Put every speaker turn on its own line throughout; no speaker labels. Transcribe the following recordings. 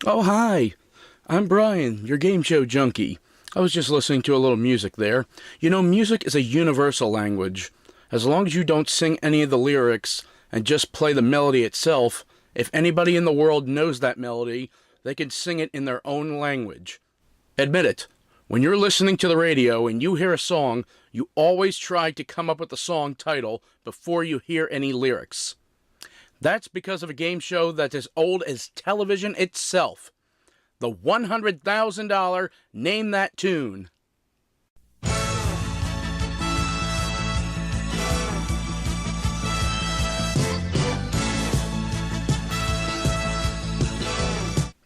Oh, hi. I'm Brian, your game show junkie. I was just listening to a little music there. You know, music is a universal language. As long as you don't sing any of the lyrics and just play the melody itself, if anybody in the world knows that melody, they can sing it in their own language. Admit it. When you're listening to the radio and you hear a song, you always try to come up with the song title before you hear any lyrics. That's because of a game show that's as old as television itself. The $100,000 Name That Tune.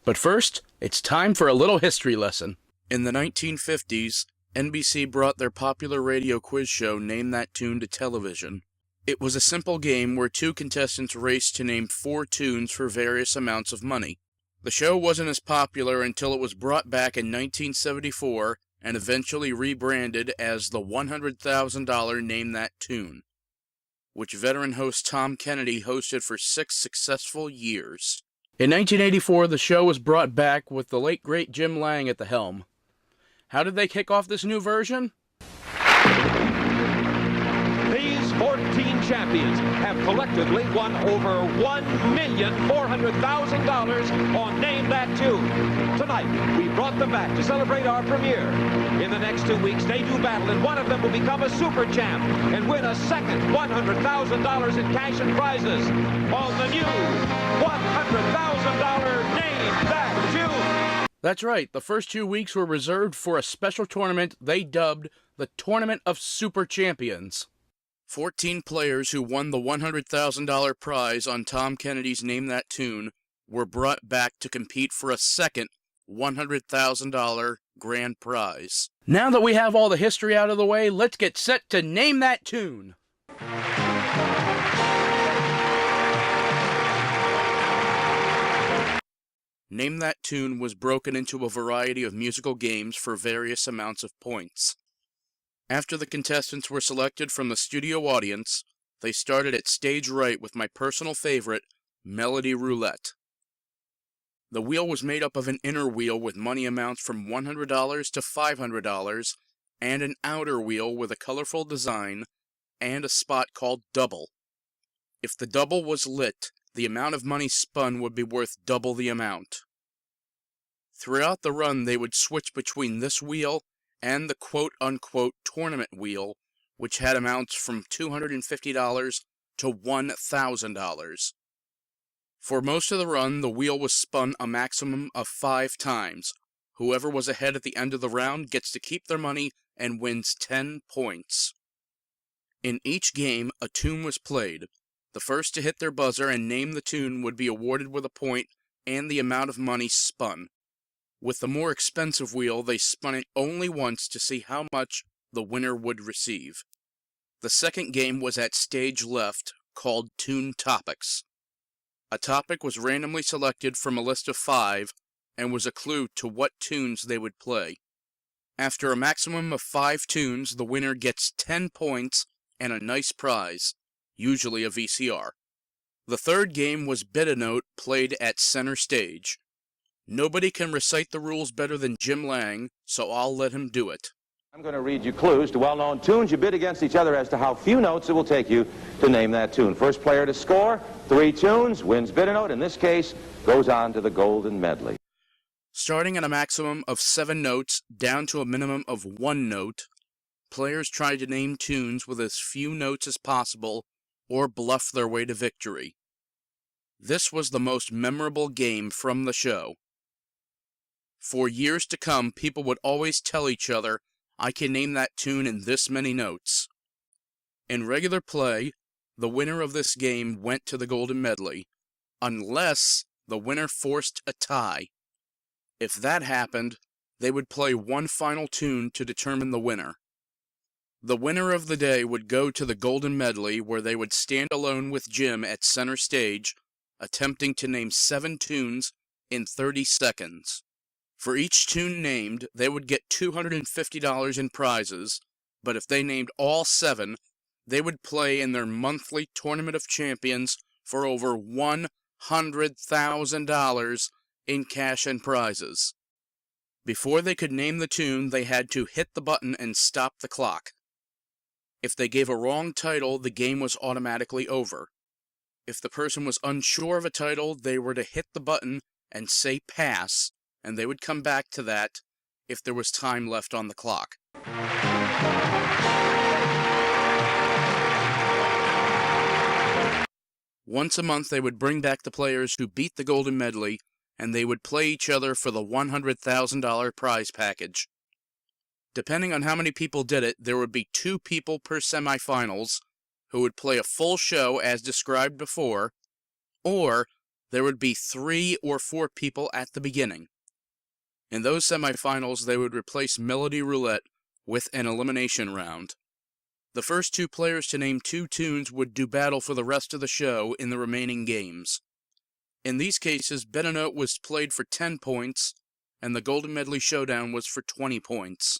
But first, it's time for a little history lesson. In the 1950s, NBC brought their popular radio quiz show Name That Tune to television. It was a simple game where two contestants raced to name 4 tunes for various amounts of money. The show wasn't as popular until it was brought back in 1974 and eventually rebranded as the $100,000 Name That Tune, which veteran host Tom Kennedy hosted for 6 successful years. In 1984, the show was brought back with the late great Jim Lang at the helm. How did they kick off this new version?
These 14 champions have collectively won over $1,400,000 on Name That Tune. Tonight, we brought them back to celebrate our premiere. In the next 2 weeks, they do battle, and one of them will become a super champ and win a second $100,000 in cash and prizes on the new $100,000 Name That Tune.
That's right, the first 2 weeks were reserved for a special tournament they dubbed the Tournament of Super Champions. 14 players who won the $100,000 prize on Tom Kennedy's Name That Tune were brought back to compete for a second $100,000 grand prize. Now that we have all the history out of the way, let's get set to Name That Tune. Name That Tune was broken into a variety of musical games for various amounts of points. After the contestants were selected from the studio audience, they started at stage right with my personal favorite, Melody Roulette. The wheel was made up of an inner wheel with money amounts from $100 to $500, and an outer wheel with a colorful design, and a spot called double. If the double was lit, the amount of money spun would be worth double the amount. Throughout the run, they would switch between this wheel and the quote-unquote tournament wheel, which had amounts from $250 to $1,000. For most of the run, the wheel was spun a maximum of 5 times. Whoever was ahead at the end of the round gets to keep their money and wins 10 points. In each game, a tune was played. The first to hit their buzzer and name the tune would be awarded with a point and the amount of money spun. With the more expensive wheel, they spun it only once to see how much the winner would receive. The second game was at stage left, called Tune Topics. A topic was randomly selected from a list of 5, and was a clue to what tunes they would play. After a maximum of 5 tunes, the winner gets 10 points and a nice prize, usually a VCR. The third game was Bid-A-Note, played at center stage. Nobody can recite the rules better than Jim Lang, so I'll let him do it.
I'm going to read you clues to well-known tunes. You bid against each other as to how few notes it will take you to name that tune. First player to score 3 tunes wins Bid-A-Note. In this case, goes on to the golden medley.
Starting at a maximum of 7 notes down to a minimum of 1 note, players try to name tunes with as few notes as possible or bluff their way to victory. This was the most memorable game from the show. For years to come, people would always tell each other, "I can name that tune in this many notes." In regular play, the winner of this game went to the golden medley, unless the winner forced a tie. If that happened, they would play one final tune to determine the winner. The winner of the day would go to the golden medley, where they would stand alone with Jim at center stage, attempting to name 7 tunes in 30 seconds. For each tune named, they would get $250 in prizes, but if they named all 7, they would play in their monthly Tournament of Champions for over $100,000 in cash and prizes. Before they could name the tune, they had to hit the button and stop the clock. If they gave a wrong title, the game was automatically over. If the person was unsure of a title, they were to hit the button and say pass, and they would come back to that if there was time left on the clock. Once a month, they would bring back the players who beat the Golden Medley, and they would play each other for the $100,000 prize package. Depending on how many people did it, there would be 2 people per semifinals who would play a full show as described before, or there would be 3 or 4 people at the beginning. In those semifinals, they would replace Melody Roulette with an elimination round. The first 2 players to name 2 tunes would do battle for the rest of the show in the remaining games. In these cases, Bet a Note was played for 10 points, and the Golden Medley Showdown was for 20 points.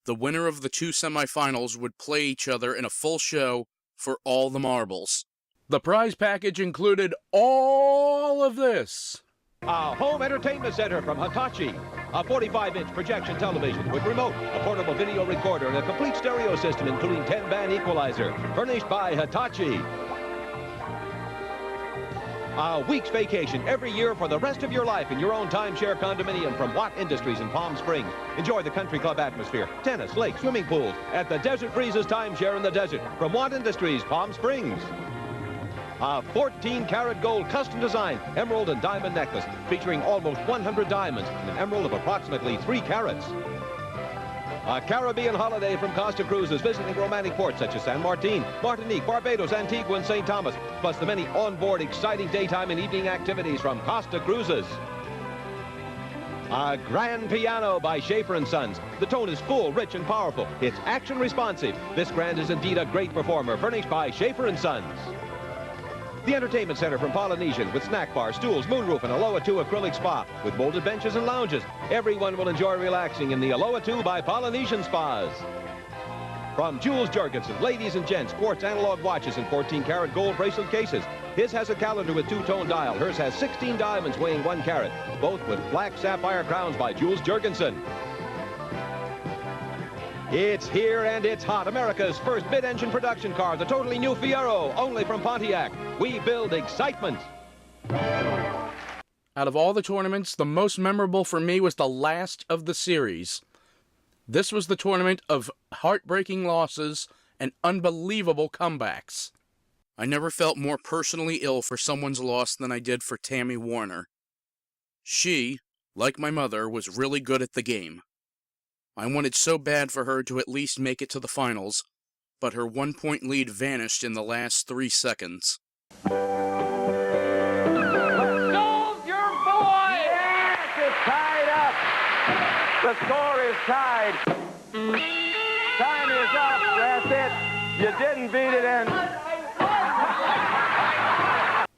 The winner of the 2 semifinals would play each other in a full show for all the marbles. The prize package included all of this.
A home entertainment center from Hitachi. A 45-inch projection television with remote, a portable video recorder, and a complete stereo system including 10-band equalizer. Furnished by Hitachi. A week's vacation every year for the rest of your life in your own timeshare condominium from Watt Industries in Palm Springs. Enjoy the country club atmosphere, tennis, lake, swimming pools at the Desert Breezes Timeshare in the Desert from Watt Industries, Palm Springs. A 14-karat gold custom design emerald and diamond necklace featuring almost 100 diamonds and an emerald of approximately 3 carats. A Caribbean holiday from Costa Cruises, visiting romantic ports such as San Martin, Martinique, Barbados, Antigua, and St. Thomas, plus the many on-board exciting daytime and evening activities from Costa Cruises. A grand piano by Schaefer & Sons. The tone is full, rich, and powerful. It's action responsive. This grand is indeed a great performer, furnished by Schaefer & Sons. The entertainment center from Polynesian with snack bar, stools, moonroof, and Aloha 2 acrylic spa with molded benches and lounges. Everyone will enjoy relaxing in the Aloha 2 by Polynesian Spas. From Jules Jurgensen, ladies and gents, quartz analog watches and 14-karat gold bracelet cases. His has a calendar with 2-tone dial. Hers has 16 diamonds weighing 1 carat, both with black sapphire crowns by Jules Jurgensen. It's here and it's hot. America's first mid-engine production car, the totally new FIERO, only from Pontiac. We build excitement.
Out of all the tournaments, the most memorable for me was the last of the series. This was the tournament of heartbreaking losses and unbelievable comebacks. I never felt more personally ill for someone's loss than I did for Tammy Warner. She, like my mother, was really good at the game. I wanted so bad for her to at least make it to the finals, but her 1-point lead vanished in the last 3 seconds.
Let's go, your boy! Yes, it's tied up. The score is tied. Time is up. That's it. You didn't beat it in.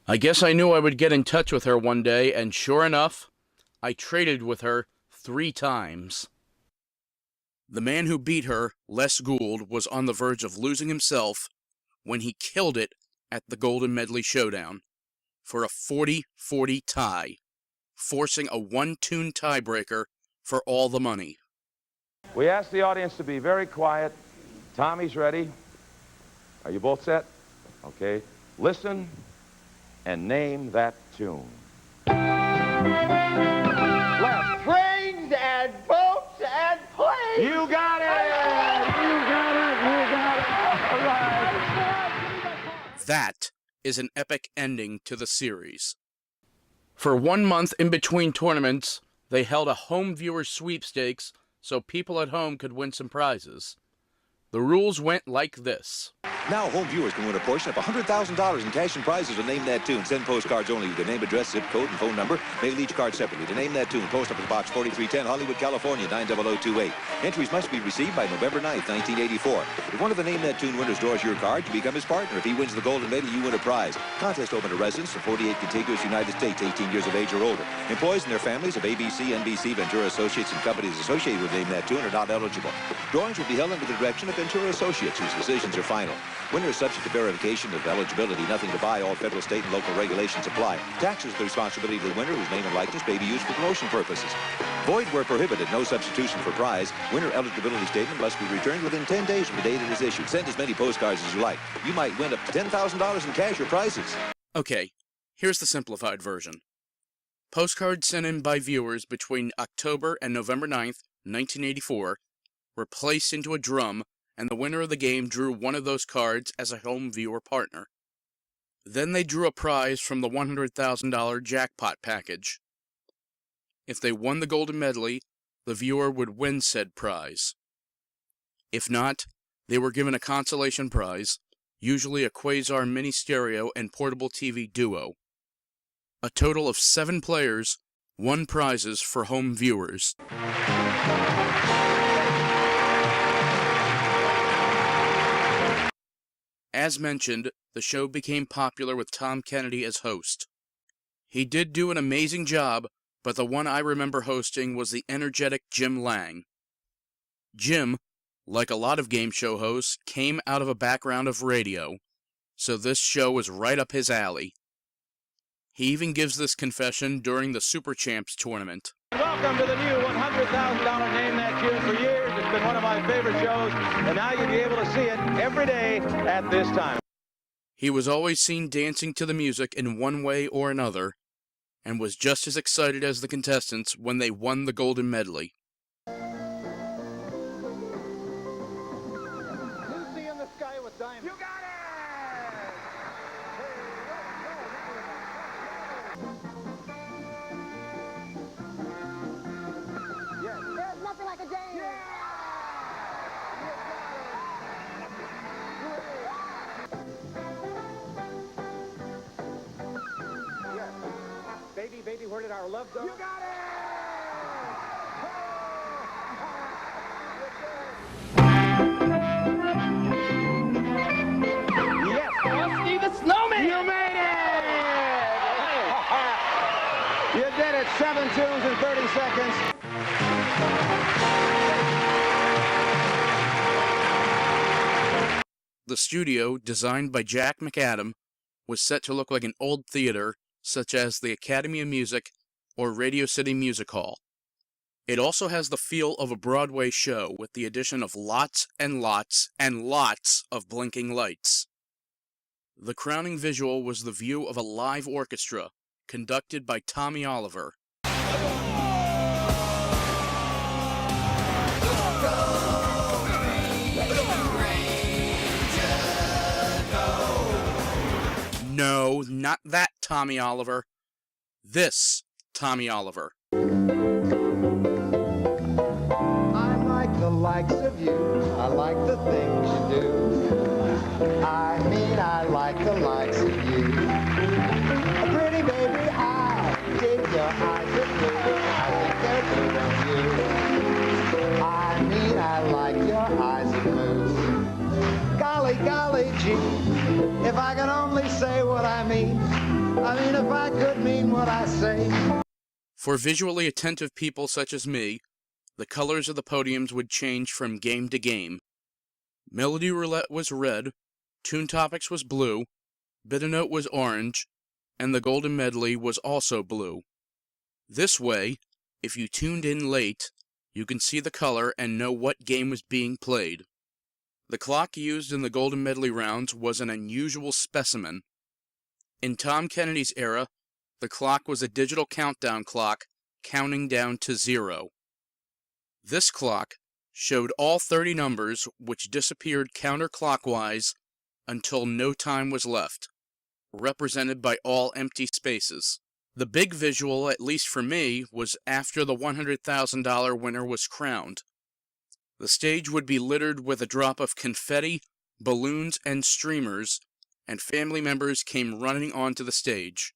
I guess I knew I would get in touch with her one day, and sure enough, I traded with her 3 times. The man who beat her, Les Gould, was on the verge of losing himself when he killed it at the Golden Medley Showdown for a 40-40 tie, forcing a 1-tune tiebreaker for all the money.
We ask the audience to be very quiet. Tommy's ready. Are you both set? Okay. Listen and name that tune. Left. Trains and boats and planes. You got it! You got it! You got it! All right.
That is an epic ending to the series. For 1 month in between tournaments, they held a home viewer sweepstakes so people at home could win some prizes. The rules went like this.
Now home viewers can win a portion of $100,000 in cash and prizes to name that tune. Send postcards only with their name, address, zip code, and phone number. Mail each card separately. To name that tune, Post Office Box 4310, Hollywood, California, 90028. Entries must be received by November 9th, 1984. If one of the Name That Tune winners draws your card, you become his partner. If he wins the Golden Medley, you win a prize. Contest open to residents of 48 contiguous United States, 18 years of age or older. Employees and their families of ABC, NBC, Ventura Associates, and companies associated with Name That Tune are not eligible. Drawings will be held under the direction of Ventura Associates, whose decisions are final. Winner is subject to verification of eligibility. Nothing to buy. All federal, state, and local regulations apply. Taxes are the responsibility of the winner, whose name and likeness may be used for promotion purposes. Void where prohibited. No substitution for prize. Winner eligibility statement must be returned within 10 days from the date it is issued. Send as many postcards as you like. You might win up to $10,000 in cash or prizes.
Okay, here's the simplified version. Postcards sent in by viewers between October and November 9th, 1984, were placed into a drum, and the winner of the game drew one of those cards as a home viewer partner. Then they drew a prize from the $100,000 jackpot package. If they won the golden medley, the viewer would win said prize. If not, they were given a consolation prize, usually a Quasar mini stereo and portable TV duo. A total of 7 players won prizes for home viewers. As mentioned, the show became popular with Tom Kennedy as host. He did do an amazing job, but the one I remember hosting was the energetic Jim Lang. Jim, like a lot of game show hosts, came out of a background of radio, so this show was right up his alley. He even gives this confession during the Super Champs tournament.
Welcome to the new $100,000 Name That Tune. For years, it's been one of my favorite shows, and now you'll be able to see it every day at this time.
He was always seen dancing to the music in one way or another, and was just as excited as the contestants when they won the golden medley.
Lucy in the sky with diamonds. You got it!
There's nothing like a game.
Baby, baby, where did our love go? You got it! Yes, Frosty the Snowman! You made it! You did it. 7 tunes in 30 seconds.
The studio, designed by Jack McAdam, was set to look like an old theater, such as the Academy of Music or Radio City Music Hall. It also has the feel of a Broadway show, with the addition of lots and lots and lots of blinking lights. The crowning visual was the view of a live orchestra, conducted by Tommy Oliver. No, not that Tommy Oliver. This Tommy Oliver.
I like the likes of you. I like the things you do. I mean, I like the likes of you. A pretty baby, I dig your eyes are blue. I think they're good on you. I mean, I like your eyes are blue. Golly, golly gee, if I could only say what I mean if I could mean what I say.
For visually attentive people such as me, the colors of the podiums would change from game to game. Melody Roulette was red, Tune Topics was blue, Bit A Note was orange, and the Golden Medley was also blue. This way, if you tuned in late, you can see the color and know what game was being played. The clock used in the Golden Medley rounds was an unusual specimen. In Tom Kennedy's era, the clock was a digital countdown clock counting down to 0. This clock showed all 30 numbers, which disappeared counterclockwise until no time was left, represented by all empty spaces. The big visual, at least for me, was after the $100,000 winner was crowned. The stage would be littered with a drop of confetti, balloons, and streamers, and family members came running onto the stage.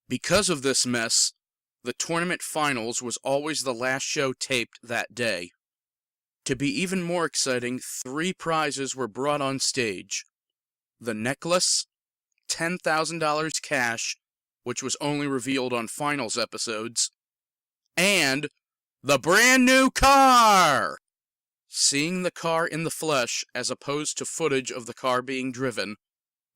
Because of this mess, the tournament finals was always the last show taped that day. To be even more exciting, 3 prizes were brought on stage. The necklace, $10,000 cash, which was only revealed on finals episodes, and the brand new car! Seeing the car in the flesh, as opposed to footage of the car being driven,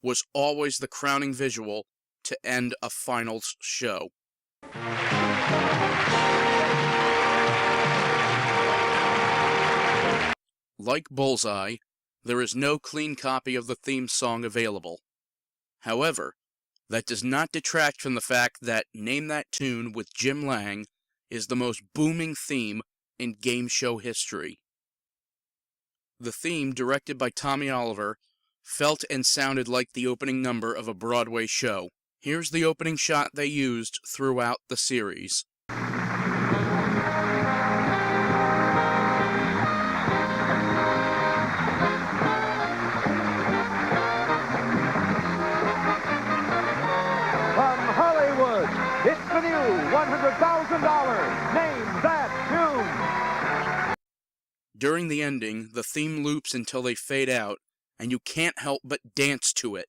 was always the crowning visual to end a finals show. Like Bullseye, there is no clean copy of the theme song available. However, that does not detract from the fact that Name That Tune with Jim Lang is the most booming theme in game show history. The theme, directed by Tommy Oliver, felt and sounded like the opening number of a Broadway show. Here's the opening shot they used throughout the series.
It's the new $100,000 Name That Tune.
During the ending, the theme loops until they fade out, and you can't help but dance to it.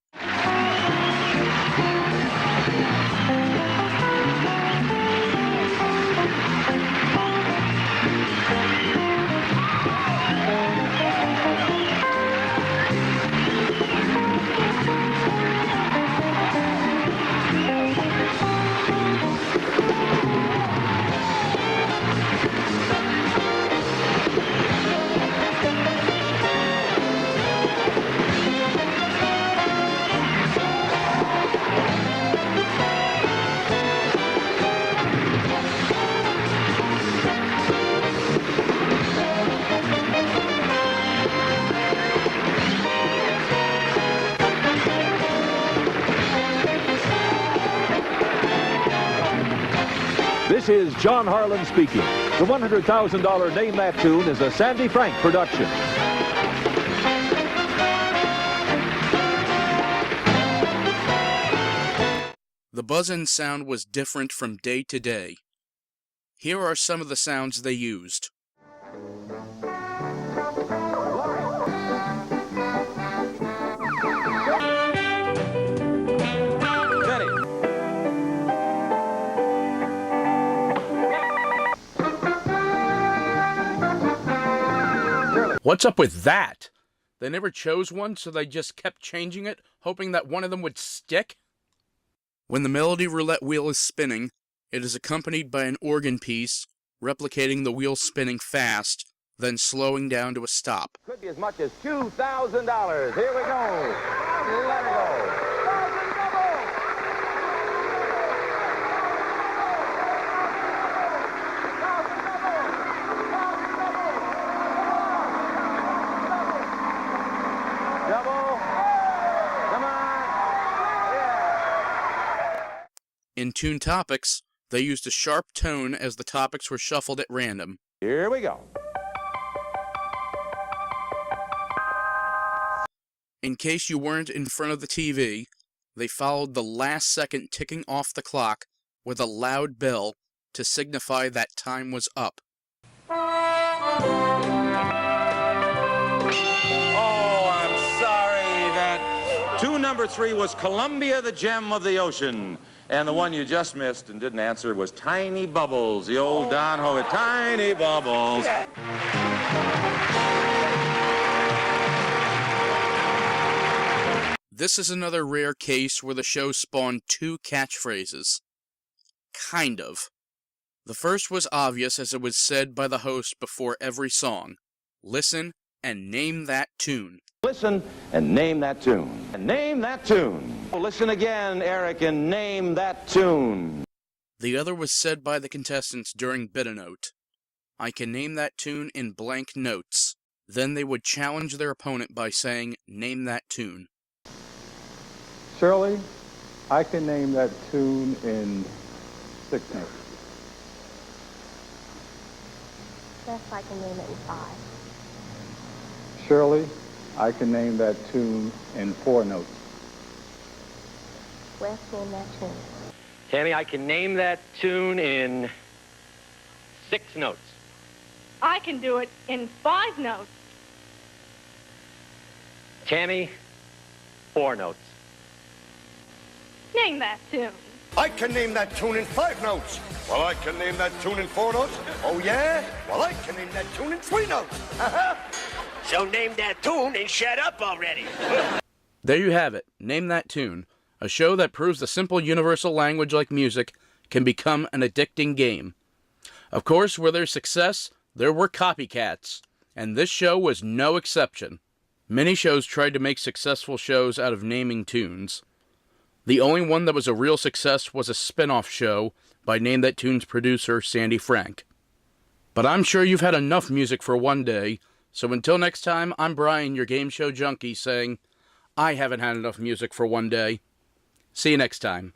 This is John Harlan speaking. The $100,000 Name That Tune is a Sandy Frank production.
The buzz-in sound was different from day to day. Here are some of the sounds they used. What's up with that? They never chose one, so they just kept changing it, hoping that one of them would stick? When the melody roulette wheel is spinning, it is accompanied by an organ piece, replicating the wheel spinning fast, then slowing down to a stop.
Could be as much as $2,000. Here we go. Let her go. Double. Come on. Yeah.
In Tune Topics, they used a sharp tone as the topics were shuffled at random.
Here we go.
In case you weren't in front of the TV, they followed the last second ticking off the clock with a loud bell to signify that time was up.
Oh, I'm sorry. That tune number 3 was Columbia, the Gem of the Ocean. And the one you just missed and didn't answer was Tiny Bubbles, the old Don Howitt, Tiny Bubbles.
This is another rare case where the show spawned 2 catchphrases. Kind of. The first was obvious as it was said by the host before every song. Listen and name that tune.
Listen and name that tune. And name that tune. Listen again, Eric, and name that tune.
The other was said by the contestants during Bit-A-Note. I can name that tune in blank notes. Then they would challenge their opponent by saying, name that tune.
Shirley, I can name that tune in 6 notes.
Beth, I can name it in 5.
Shirley, I can name that tune in 4 notes.
Wes, name that tune.
Tammy, I can name that tune in 6 notes.
I can do it in 5 notes.
Tammy, 4 notes.
Name that tune.
I can name that tune in 5 notes. Well, I can name that tune in 4 notes. Oh, yeah? Well, I can name that tune in 3 notes.
So name that tune and shut up already.
There you have it. Name That Tune. A show that proves the simple universal language like music can become an addicting game. Of course, where there's success, there were copycats. And this show was no exception. Many shows tried to make successful shows out of naming tunes. The only one that was a real success was a spin-off show by Name That Tune's producer, Sandy Frank. But I'm sure you've had enough music for one day, so until next time, I'm Brian, your game show junkie, saying, I haven't had enough music for one day. See you next time.